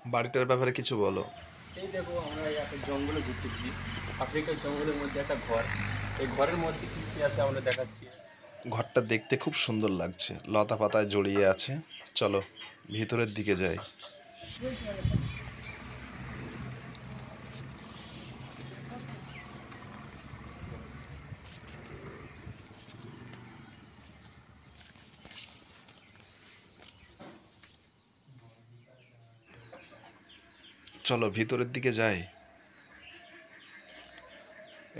বাড়িটার ব্যাপারে কিছু বলো। এই দেখো আমরা একটা জঙ্গলে ঘুরতেছি। আফ্রিকার জঙ্গলের মধ্যে একটা ঘর। এই ঘরের মধ্যে কি কি আছে আমরা দেখাচ্ছি। ঘরটা দেখতে খুব সুন্দর লাগছে, লতা পাতায় জড়িয়ে আছে। চলো ভিতরের দিকে যাই। চলো ভিতরের দিকে যাই।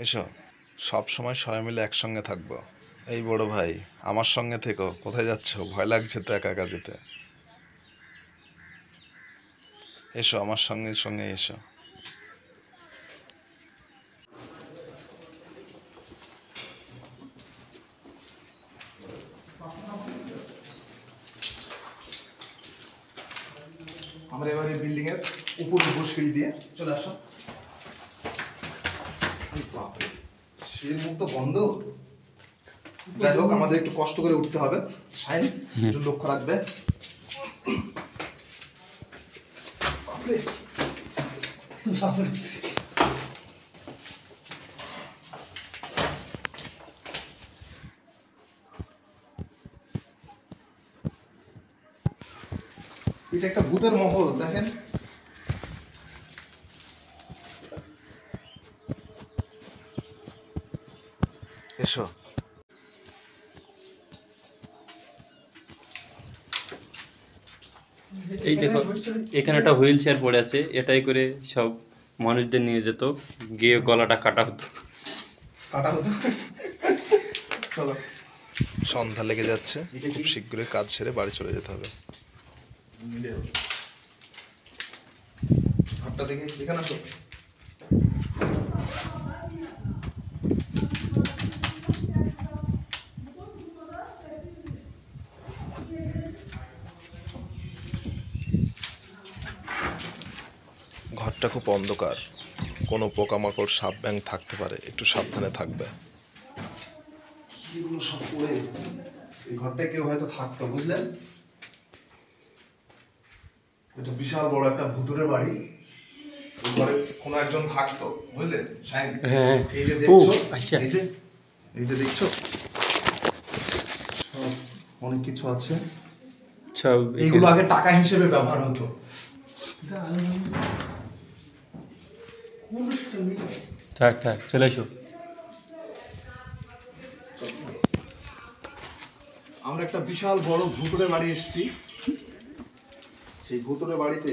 এসো, সব সময় সবাই মিলে একসঙ্গে থাকবো। এই বড় ভাই, আমার সঙ্গে থেকো। কোথায় যাচ্ছো? ভয় লাগছে তো একা একা যেতে। এসো আমার সঙ্গে সঙ্গে এসো। আমরা এবার এই বিল্ডিং এর উপর সিঁড়ি দিয়ে চলে আসো। সিঁড়ির মুখ তো বন্ধ। যাই হোক, আমাদের একটু কষ্ট করে উঠতে হবে। শাইন, একটু লক্ষ্য রাখবে। এটা একটা ভূতের মহল, দেখেন। এসো। এই দেখো এখানে একটা হুইল চেয়ার পড়ে আছে। এটাই করে সব মানুষদের নিয়ে যেত, গিয়ে গলাটা কাটা হতো। কাটা হতো। চলো। সন্ধ্যা লেগে যাচ্ছে, খুব শীঘ্রই কাজ সেরে বাড়ি চলে যেতে হবে। ঘরটা দেখে এখানে আসো। ঘরটা খুব অন্ধকার, কোনো পোকামাকড় সাপ ব্যাঙ থাকতে পারে, একটু সাবধানে থাকবে। এগুলো সব পড়ে, এই ঘরটায় কেউ হয়তো থাকতো, বুঝলেন। এটা বিশাল বড় একটা ভূতুরে বাড়ি। এই ঘরে কোনো একজন থাকতো, বুঝলেন। হ্যাঁ, এই যে দেখছো, আচ্ছা, এই যে দেখছো, সব অনেক কিছু আছে। সব এইগুলো আগে টাকা হিসেবে ব্যবহার হতো। থাক থাক, চলে এসো। আমরা একটা বিশাল বড় ভূতুরে বাড়ি এসেছি। সেই ভূতুরে বাড়িতে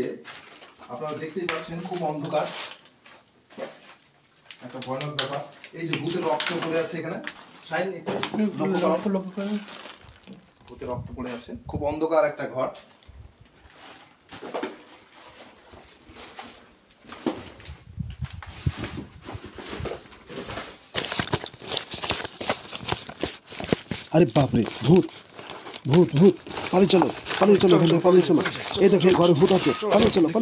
আপনারা দেখতেই পাচ্ছেন, খুব অন্ধকার, একটা ভয়ানক ব্যাপার। এই যে ভূতের রক্ত পড়ে আছে এখানে, শাইন একটু লক্ষ্য করো। ভূতের রক্ত পড়ে আছে, খুব অন্ধকার একটা ঘর। আরে বাপরে, ভূত ভূত ভূত! পালিয়ে চলো, পালিয়ে চলো, পালিয়ে চলো। এই দেখো, ঘরে ভূত আছে, পালিয়ে চলো, পালিয়ে।